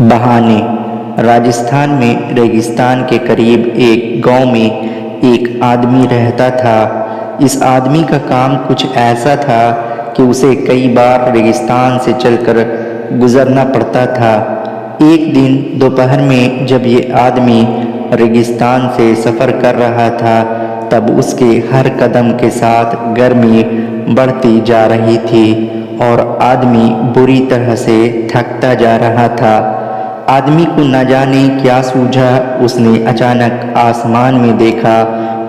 बहाने। राजस्थान में रेगिस्तान के करीब एक गांव में एक आदमी रहता था। इस आदमी का काम कुछ ऐसा था कि उसे कई बार रेगिस्तान से चलकर गुजरना पड़ता था। एक दिन दोपहर में जब ये आदमी रेगिस्तान से सफ़र कर रहा था, तब उसके हर कदम के साथ गर्मी बढ़ती जा रही थी और आदमी बुरी तरह से थकता जा रहा था। आदमी को न जाने क्या सूझा, उसने अचानक आसमान में देखा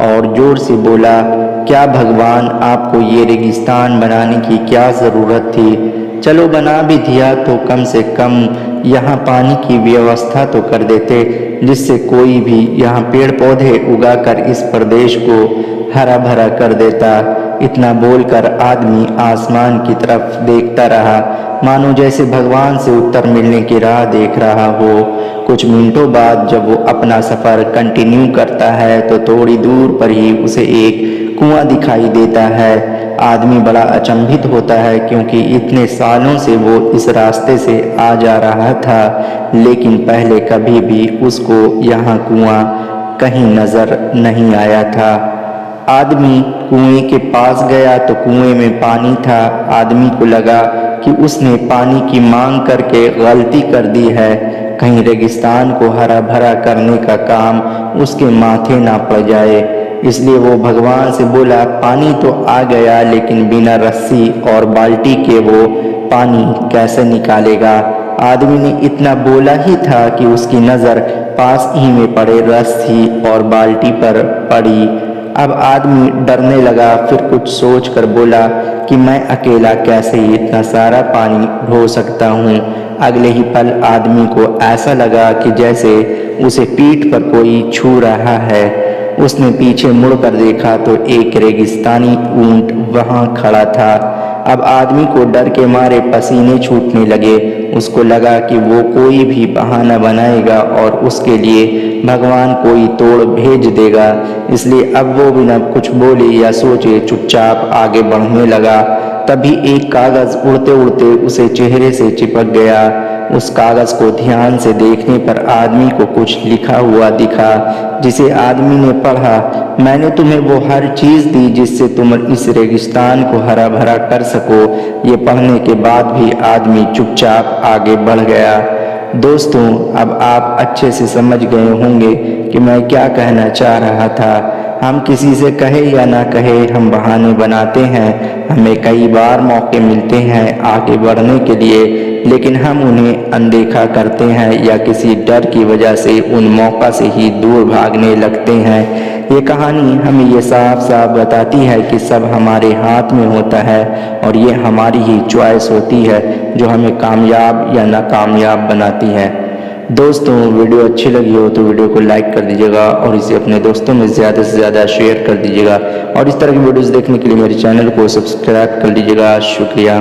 और जोर से बोला, क्या भगवान, आपको ये रेगिस्तान बनाने की क्या ज़रूरत थी? चलो बना भी दिया तो कम से कम यहाँ पानी की व्यवस्था तो कर देते, जिससे कोई भी यहाँ पेड़ पौधे उगाकर इस प्रदेश को हरा भरा कर देता। इतना बोलकर आदमी आसमान की तरफ देखता रहा, मानो जैसे भगवान से उत्तर मिलने की राह देख रहा हो। कुछ मिनटों बाद जब वो अपना सफ़र कंटिन्यू करता है तो थोड़ी दूर पर ही उसे एक कुआं दिखाई देता है। आदमी बड़ा अचंभित होता है, क्योंकि इतने सालों से वो इस रास्ते से आ जा रहा था, लेकिन पहले कभी भी उसको यहाँ कुआं कहीं नज़र नहीं आया था। आदमी कुएं के पास गया तो कुएं में पानी था। आदमी को लगा कि उसने पानी की मांग करके गलती कर दी है, कहीं रेगिस्तान को हरा भरा करने का काम उसके माथे ना पड़ जाए। इसलिए वो भगवान से बोला, पानी तो आ गया, लेकिन बिना रस्सी और बाल्टी के वो पानी कैसे निकालेगा? आदमी ने इतना बोला ही था कि उसकी नज़र पास ही में पड़े रस्सी और बाल्टी पर पड़ी। अब आदमी डरने लगा, फिर कुछ सोच कर बोला कि मैं अकेला कैसे इतना सारा पानी ढो सकता हूँ। अगले ही पल आदमी को ऐसा लगा कि जैसे उसे पीठ पर कोई छू रहा है। उसने पीछे मुड़कर देखा तो एक रेगिस्तानी ऊंट वहाँ खड़ा था। अब आदमी को डर के मारे पसीने छूटने लगे। उसको लगा कि वो कोई भी बहाना बनाएगा और उसके लिए भगवान कोई तोड़ भेज देगा। इसलिए अब वो बिना कुछ बोले या सोचे चुपचाप आगे बढ़ने लगा। तभी एक कागज़ उड़ते उड़ते उसे चेहरे से चिपक गया। उस कागज़ को ध्यान से देखने पर आदमी को कुछ लिखा हुआ दिखा, जिसे आदमी ने पढ़ा, मैंने तुम्हें वो हर चीज़ दी जिससे तुम इस रेगिस्तान को हरा भरा कर सको। ये पढ़ने के बाद भी आदमी चुपचाप आगे बढ़ गया। दोस्तों, अब आप अच्छे से समझ गए होंगे कि मैं क्या कहना चाह रहा था। हम किसी से कहे या ना कहे, हम बहाने बनाते हैं। हमें कई बार मौके मिलते हैं आगे बढ़ने के लिए, लेकिन हम उन्हें अनदेखा करते हैं या किसी डर की वजह से उन मौका से ही दूर भागने लगते हैं। ये कहानी हमें ये साफ साफ बताती है कि सब हमारे हाथ में होता है और ये हमारी ही चॉइस होती है जो हमें कामयाब या नाकामयाब बनाती है। दोस्तों, वीडियो अच्छी लगी हो तो वीडियो को लाइक कर दीजिएगा और इसे अपने दोस्तों में ज़्यादा से ज़्यादा शेयर कर दीजिएगा। और इस तरह की वीडियोस देखने के लिए मेरे चैनल को सब्सक्राइब कर लीजिएगा। शुक्रिया।